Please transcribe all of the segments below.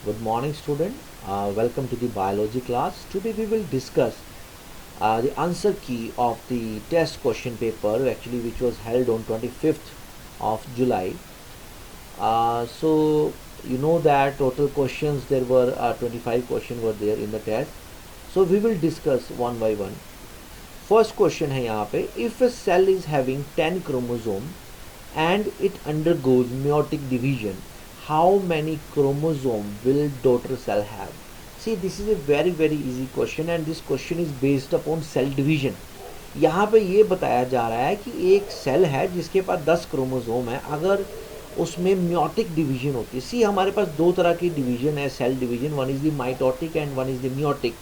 Good morning, student. Welcome to the biology class. Today we will discuss the answer key of the test question paper, actually, which was held on 25th of July. So you know that total questions there were 25 questions were there in the test. So we will discuss one by one. First question है यहाँ पे, if a cell is having 10 chromosome and it undergoes meiotic division, how many chromosome will daughter cell have? See, this is a very easy question and this question is based upon cell division. यहाँ पे ये बताया जा रहा है कि एक cell है जिसके पास 10 क्रोमोसोम है, अगर उसमें म्योटिक डिवीजन होती है. सी, हमारे पास दो तरह की डिवीजन है cell division, one is the mitotic and one is the meiotic.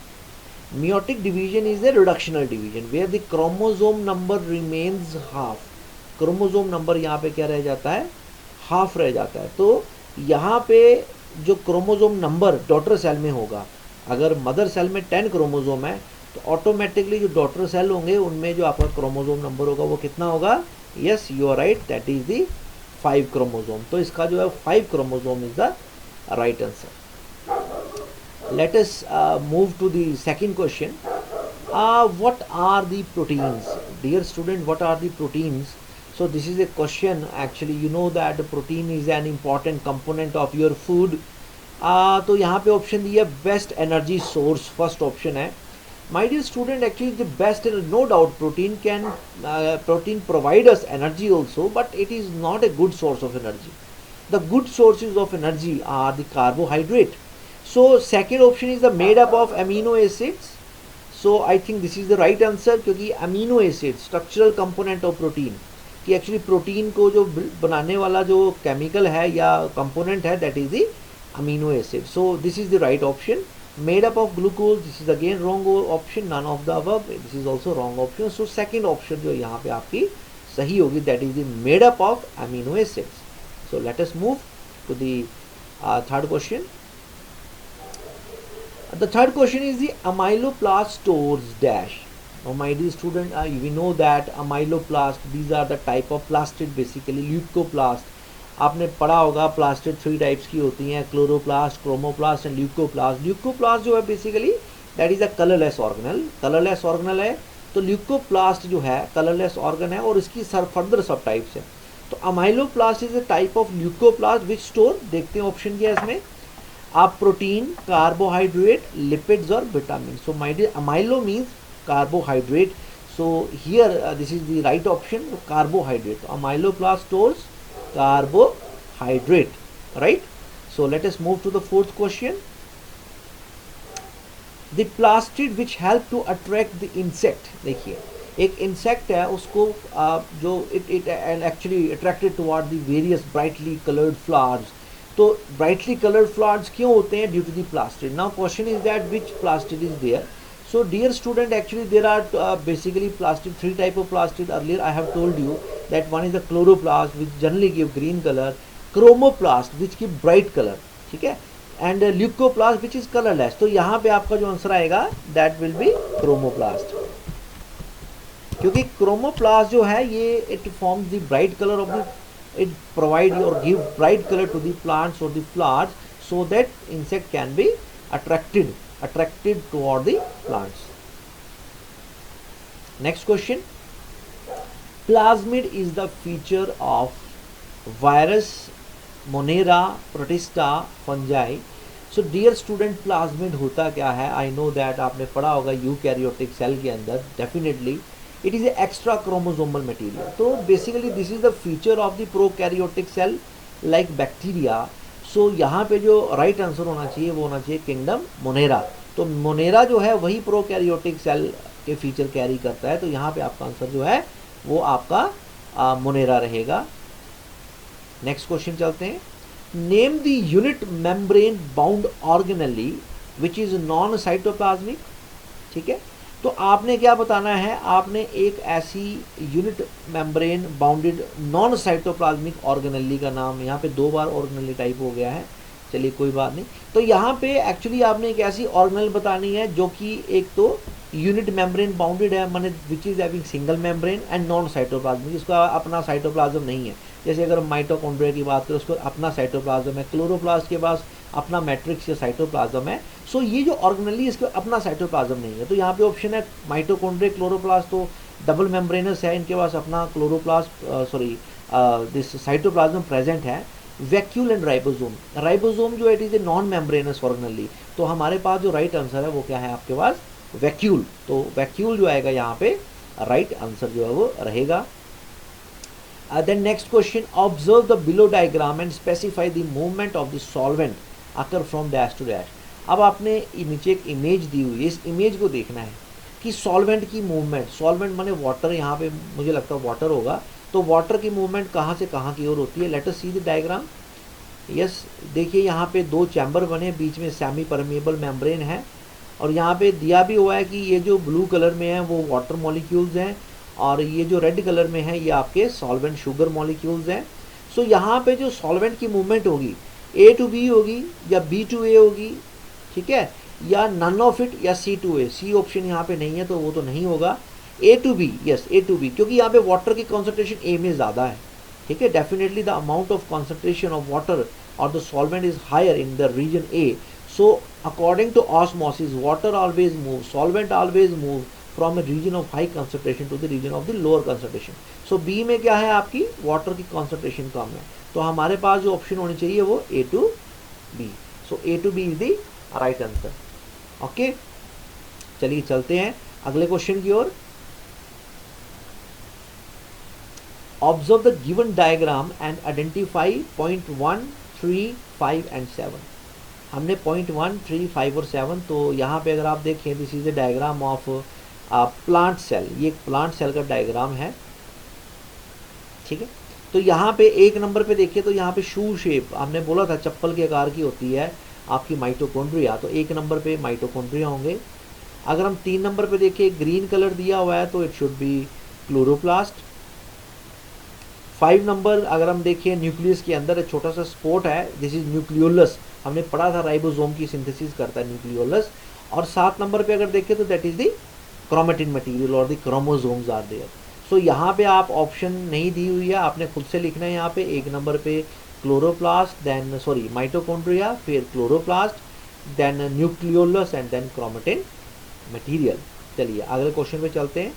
Meiotic division is a reductional division where the chromosome number remains half. Chromosome number यहाँ पे क्या रह जाता है, हाफ रह जाता है. तो यहाँ पे जो क्रोमोसोम नंबर डॉटर सेल में होगा, अगर मदर सेल में 10 क्रोमोसोम है तो ऑटोमेटिकली जो डॉटर सेल होंगे उनमें जो आपका क्रोमोसोम नंबर होगा वो कितना होगा? Yes, you are right, that is the 5 chromosome. तो इसका जो है 5 chromosome is the right answer. Let us move to the second question. What are the proteins? Dear student, what are the proteins? So this is a question. Actually, you know that protein is an important component of your food. तो यहाँ पे option दिया best energy source, first option है. My dear student, actually the best, no doubt protein provide us energy also, but it is not a good source of energy. The good sources of energy are the carbohydrate. So second option is the made up of amino acids. So I think this is the right answer, क्योंकि amino acids structural component of protein, कि actually protein को जो बनाने वाला जो chemical है या component है, that is the amino acid. So this is the right option. Made up of glucose, this is again wrong option, none of the above, this is also wrong option. So second option जो यहाँ पे आपकी सही होगी, that is the made up of amino acids. So let us move to the third question. The third question is the amyloplast stores dash. Now my dear student, we know that amyloplast, these are the type of plastid, basically leucoplast. आपने पढ़ा होगा plastid 3 types की होती हैं, chloroplast, chromoplast and leucoplast. Leucoplast जो है basically that is a colourless organelle. Colourless organelle है, तो ल्यूकोप्लास्ट जो है कलरलेस ऑर्गन है और इसकी फर्दर सब टाइप्स है. तो amyloplast is a type of leucoplast which store, देखते हैं ऑप्शन क्या है इसमें, आप प्रोटीन, कार्बोहाइड्रेट, लिपिड्स और vitamin. So my dear, amylo means carbohydrate. So here this is the right option, carbohydrate. Amyloplast stores carbohydrate, right? So let us move to the fourth question. The plastid which help to attract the insect. देखिए, एक insect है, उसको जो it actually attracted toward the various brightly colored flowers. तो brightly colored flowers क्यों होते हैं? Due to the plastid. Now question is that which plastid is there? So dear student, actually there are basically plastid, 3 type of plastid. Earlier I have told you that one is the chloroplast which generally give green color, chromoplast which give bright color, ठीक है, and leucoplast which is colorless. तो यहाँ पे आपका जो answer आएगा that will be chromoplast, क्योंकि chromoplast जो है ये it forms the bright color of the, it provide or give bright color to the plants or the flowers so that insect can be attracted toward the plants. Next question. Plasmid is the feature of virus, Monera, protista, fungi. So dear student, plasmid होता क्या है? I know that आपने पढ़ा होगा eukaryotic cell के अंदर, definitely it is a extra chromosomal material. तो basically this is the feature of the prokaryotic cell like bacteria. सो यहाँ पे जो राइट आंसर होना चाहिए वो होना चाहिए किंगडम मोनेरा. तो मोनेरा जो है वही प्रोकैरियोटिक सेल के फीचर कैरी करता है, तो यहाँ पे आपका आंसर जो है वो आपका मोनेरा रहेगा. नेक्स्ट क्वेश्चन चलते हैं. Name the unit membrane bound organelle which is non cytoplasmic. ठीक है, तो आपने क्या बताना है, आपने एक ऐसी unit membrane bounded non cytoplasmic organelle का नाम, यहाँ पे 2 बार ऑर्गेनेली टाइप हो गया है, चलिए कोई बात नहीं. तो यहाँ पे एक्चुअली आपने एक ऐसी ऑर्गेनेल बतानी है जो कि एक तो यूनिट मेम्ब्रेन बाउंडेड है, माने which is having single membrane and non cytoplasmic, जिसका अपना साइटोप्लाज्म नहीं है। जैसे अगर माइटोकॉन्ड्रिया की बात करें, उसको अपना साइटोप्लाज्म है। क्लोरोप्लास्ट के पास अपना मैट्रिक्स या साइटोप्लाज्म है। सो ये जो ऑर्गेनेली इसका अपना साइटोप्लाज्म नहीं है। तो यहाँ पे ऑप्शन है माइटोकॉन्ड्रिया, क्लोरोप्लास्ट तो डबल मेम्ब्रेनस है, इनके पास अपना क्लोरोप्लास्ट दिस साइटोप्लाज्म प्रेजेंट है। वैक्यूल एंड राइबोसोम, राइबोसोम जो है it is a non membranes organelle. तो हमारे पास जो राइट आंसर है वो क्या है आपके पास, वैक्यूल। तो वैक्यूल जो आएगा यहाँ पे राइट आंसर जो है वो रहेगा। Then next question, observe the below diagram and specify the movement of the solvent occur from dash to dash. अब आपने नीचे एक इमेज दी हुई है, इस इमेज को देखना है कि सॉल्वेंट की मूवमेंट, सॉल्वेंट माने वाटर, यहाँ पे मुझे लगता है वाटर होगा, तो वाटर की मूवमेंट कहाँ से कहाँ की ओर होती है। Let us see the diagram. Yes, देखिए यहाँ पे दो चैम्बर बने, बीच में सेमी परमेबल मेम्ब्रेन है, और यहाँ पे दिया भी हुआ है कि ये जो ब्लू कलर में है वो वाटर मॉलिक्यूल्स हैं, और ये जो रेड कलर में है ये आपके सॉल्वेंट शुगर मॉलिक्यूल्स हैं। सो यहाँ पे जो सॉल्वेंट की मूवमेंट होगी ए टू बी होगी या बी टू ए होगी, ठीक है, या नन ऑफ इट या सी टू ए। सी ऑप्शन यहाँ पे नहीं है तो वो तो नहीं होगा। A to B, yes A to B, क्योंकि यहाँ पे वाटर की कॉन्सेंट्रेशन ए में ज़्यादा है, ठीक है। Definitely the amount of concentration of water और the solvent is higher in the region A. So according to osmosis, water always moves, solvent always move from a region of high concentration to the region of the lower concentration. So B में क्या है आपकी, water की concentration कम है, तो हमारे पास जो option होनी चाहिए वो A to B. So A to B is the right answer. Okay? चलिए चलते हैं अगले क्वेश्चन की ओर। Observe the given diagram and identify point 1, 3, 5 and 7. हमने पॉइंट 1, 3, 5 और 7, तो यहाँ पे अगर आप देखें this is a diagram of plant cell, ये एक प्लांट सेल का डायग्राम है, ठीक है। तो यहाँ पे एक नंबर पे देखिए तो यहाँ पे शू शेप, हमने बोला था चप्पल के आकार की होती है आपकी माइटोकॉन्ड्रिया, तो एक नंबर पे माइटोकॉन्ड्रिया होंगे। अगर हम 3 नंबर पे देखिए ग्रीन कलर दिया हुआ है तो it should B chloroplast. 5 number अगर हम देखिए न्यूक्लियस के अंदर एक छोटा सा स्पॉट है, दिस इज न्यूक्लियोलस, हमने पढ़ा था राइबोसोम की सिंथेसिस करता है न्यूक्लियोलस। और 7 नंबर पे अगर देखें तो that is the chromatin material और द क्रोमोसोम्स आर देयर। सो यहाँ पे आप ऑप्शन नहीं दी हुई है, आपने खुद से लिखना है। यहाँ पे एक नंबर पे क्लोरोप्लास्ट, देन सॉरी माइटोकॉन्ड्रिया, फिर chloroplast, then nucleolus and then chromatin material. चलिए अगले क्वेश्चन पे चलते हैं।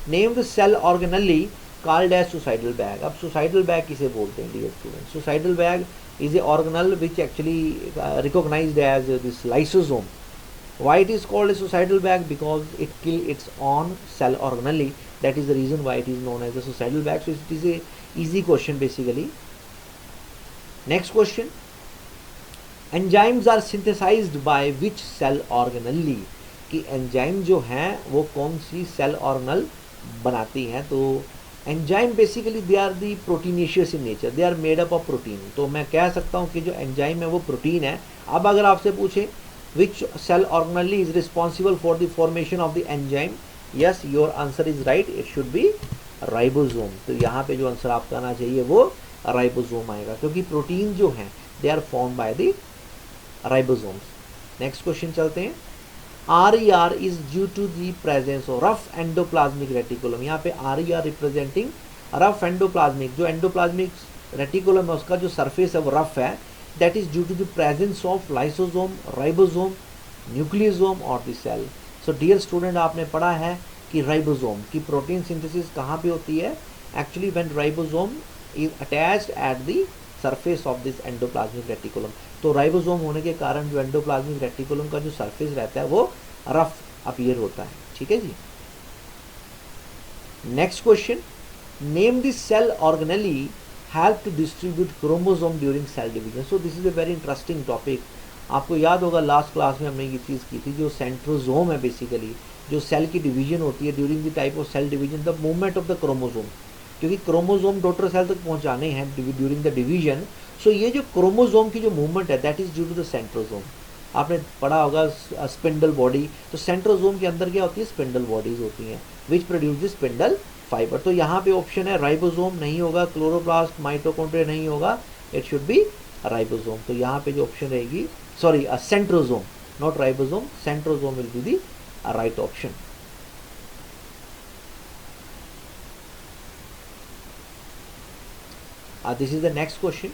Name the cell organelle called as suicidal bag. अब सुसाइडल बैग किसे बोलते हैं dear student? Suicidal bag is a organelle which actually recognized as this lysosome. Why it is called a suicidal bag? Because it kill its own cell organelle. That is the reason why it is known as a suicidal bag. So it is a easy question basically. Next question. Enzymes are synthesized by which cell organelle? कि enzyme जो हैं वो कौन सी cell organelle बनाती हैं? तो enzyme basically they are the proteinaceous in nature, they are made up of protein. तो मैं कह सकता हूँ कि जो एंजाइम है वो प्रोटीन है। अब अगर आपसे पूछे which cell organelle is responsible for the formation of the enzyme, yes your answer is right, it should be ribosome. तो यहाँ पे जो आंसर आपका आना चाहिए वो राइबोसोम आएगा, क्योंकि प्रोटीन जो हैं they are form by the ribosomes. Next question चलते हैं। RER is due to the presence of rough endoplasmic reticulum। यहाँ पे RER रिप्रेजेंटिंग रफ एंडोप्लाज्मिक, जो एंडोप्लाज्मिक रेटिकुलम है उसका जो सरफेस है वो रफ है, that is due to the presence of lysosome, ribosome, nucleosome और the cell. So dear student आपने पढ़ा है कि राइबोसोम की प्रोटीन सिंथेसिस कहाँ पे होती है? Actually when ribosome is attached at the surface of this endoplasmic reticulum. तो राइबोसोम होने के कारण जो एंडोप्लाज्मिक रेटिकुलम का जो सरफेस रहता है वो रफ अपीयर होता है, ठीक है जी। Next question, name the cell organelle help to distribute chromosome during cell division. So this is a very interesting topic. आपको याद होगा लास्ट क्लास में हमने ये चीज़ की थी, जो सेंट्रोसोम है बेसिकली जो सेल की डिवीजन होती है during the type of cell division, the movement of the chromosome, क्योंकि क्रोमोसोम डॉटर सेल तक पहुंचाने हैं ड्यूरिंग द डिवीजन। सो ये जो क्रोमोसोम की जो मूवमेंट है that is due to the centrosome. आपने पढ़ा होगा स्पिंडल बॉडी, तो सेंट्रोसोम के अंदर क्या होती है? स्पिंडल बॉडीज होती हैं which produce the spindle fibre. तो यहाँ पे ऑप्शन है राइबोसोम नहीं होगा, क्लोरोप्लास्ट, माइटोकॉन्ड्रिया नहीं होगा, इट शुड बी राइबोसोम। तो यहाँ पे जो ऑप्शन रहेगी, sorry centrosome, not ribosome, centrosome will be the right option. This is the next question.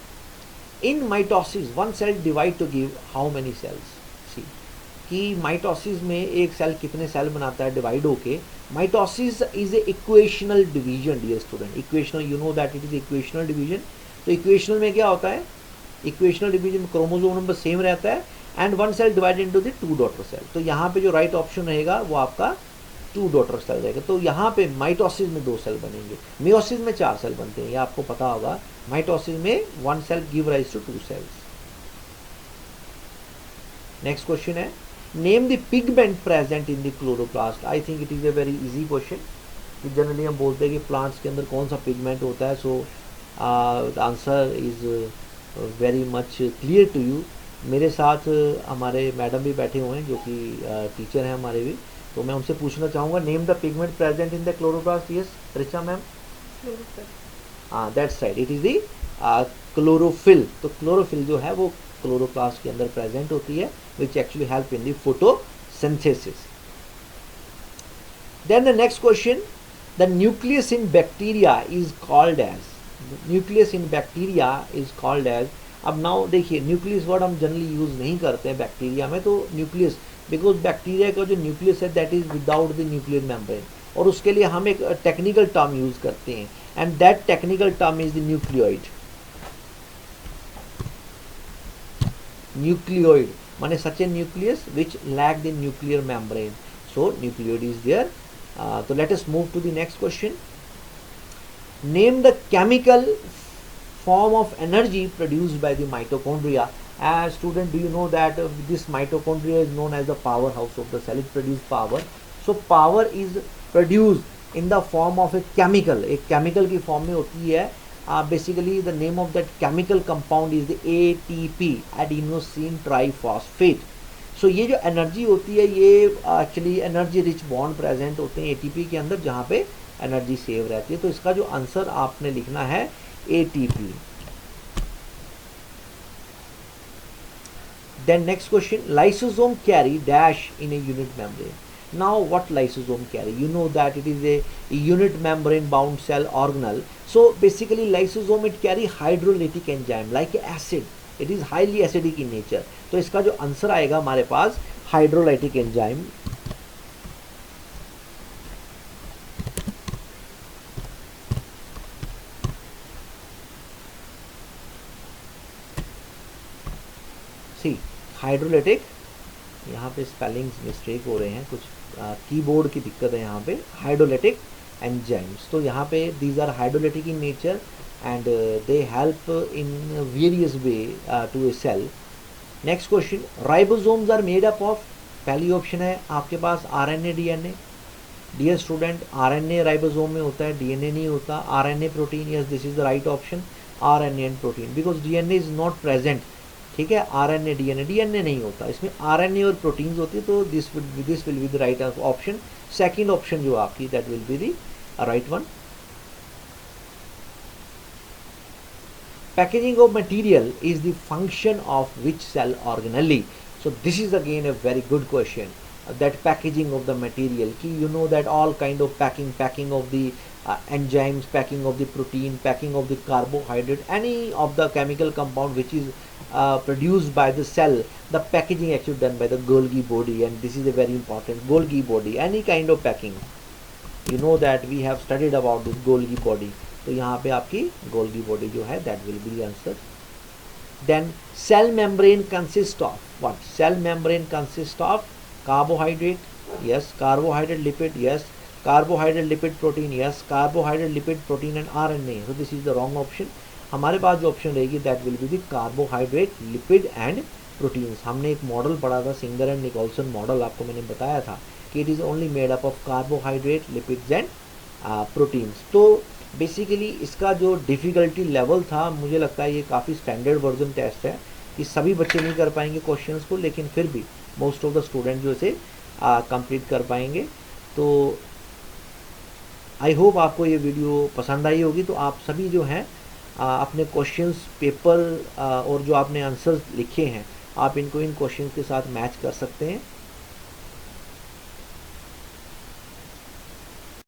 In mitosis one cell divide to give how many cells. See कि mitosis में एक cell कितने cell बनाता है डिवाइड होके. Mitosis is a equational division dear student. Equational, you know that it is equational division. तो equational में क्या होता है, इक्वेशनल डिवीजन में क्रोमोसोम नंबर सेम रहता है and one cell divide into the two daughter cell. तो यहाँ पे जो राइट ऑप्शन रहेगा वो आपका टू डॉटर सेल रहेगा. तो यहाँ पे माइटोसिस में 2 सेल बनेंगे, मियोसिस में 4 सेल बनते हैं, ये आपको पता होगा. माइटोसिस में 1 cell give rise to 2 cells. Next question है, name the pigment present in the chloroplast. I think it is a very easy question. Generally हम बोलते हैं कि प्लांट्स के अंदर कौन सा पिगमेंट होता है. So the answer is very much clear to you. मेरे साथ हमारे मैडम भी बैठे हुए हैं जो कि टीचर हैं हमारे भी. तो मैं उनसे पूछना चाहूँगा, name the pigment present in the chloroplast. Yes Richa ma'am. That's right, it is the chlorophyll. तो क्लोरोफिल जो है वो क्लोरोप्लास्ट के अंदर प्रेजेंट होती है, which actually help in the photosynthesis. Then the next question, the nucleus in bacteria is called as. Nucleus in bacteria is called as. अब now देखिए, न्यूक्लियस वर्ड हम जनरली यूज नहीं करते हैं बैक्टीरिया में. तो न्यूक्लियस, बिकॉज बैक्टीरिया का जो न्यूक्लियस है that is without the nuclear membrane, और उसके लिए हम एक टेक्निकल टर्म यूज करते हैं and that technical term is the nucleoid. Nucleoid माने such a nucleus which lack the nuclear membrane. So nucleoid is there. तो let us move to the next question. Name the chemical form of energy produced by the mitochondria. As student, do you know that this mitochondria is known as the powerhouse of the cell. It produces power. So power is produced in the form of a chemical. एक chemical की form में होती है. Basically the name of that chemical compound is the ATP, adenosine triphosphate. So ये जो energy होती है ये actually energy rich bond present होते हैं ATP के अंदर, जहाँ पे energy save रहती है. तो इसका जो आंसर आपने लिखना है ATP. Then next question, lysosome carry dash in a unit membrane. Now what lysosome carry? You know that it is a unit membrane bound cell organelle. So basically lysosome it carry hydrolytic enzyme like acid. It is highly acidic in nature. तो इसका जो answer आएगा हमारे पास hydrolytic enzyme. Hydrolytic, यहाँ पे spellings mistake हो रहे हैं, कुछ कीबोर्ड की दिक्कत है यहाँ पे. हाइड्रोलिटिक एंजाइम्स, तो यहाँ पे these are hydrolytic in nature and they help in various way to a cell. Next question, ribosomes are made up of. पहली ऑप्शन है आपके पास RNA DNA. Dear student, RNA ribosome में होता है, डीएनए नहीं होता. RNA protein, yes this is the right option. RNA and protein, because DNA is not present. ठीक है, आरएनए डीएनए नहीं होता, इसमें आरएनए और प्रोटीन्स होती है. तो this will be the right option. Second option जो आपकी that will be the right one. Packaging of material is the function of which cell organelle. So this is again a very good question, that packaging of the material. You know that all kind of packing of the enzymes, packing of the protein, packing of the carbohydrate, any of the chemical compound which is produced by the cell, the packaging actually done by the Golgi body, and this is a very important Golgi body. Any kind of packing, you know that we have studied about this Golgi body. तो यहाँ पे आपकी Golgi body जो है that will be the answer. Then cell membrane consists of what? Cell membrane consists of carbohydrate, yes. Carbohydrate, lipid, yes. Carbohydrate, lipid, protein, yes. Carbohydrate, lipid, protein and RNA. So this is the wrong option. हमारे पास जो option रहेगी that will be the carbohydrate, lipid and proteins. हमने एक model पढ़ा था, singer and Nicolson model, आपको मैंने बताया था कि it is only made up of carbohydrate, lipids and proteins. तो बेसिकली इसका जो डिफ़िकल्टी लेवल था, मुझे लगता है ये काफ़ी स्टैंडर्ड वर्जन टेस्ट है कि सभी बच्चे नहीं कर पाएंगे क्वेश्चंस को, लेकिन फिर भी मोस्ट ऑफ द स्टूडेंट जो इसे कंप्लीट कर पाएंगे. तो आई होप आपको ये वीडियो पसंद आई होगी. तो आप सभी जो हैं अपने क्वेश्चंस पेपर और जो आपने आंसर्स लिखे हैं, आप इनको इन क्वेश्चंस के साथ मैच कर सकते हैं.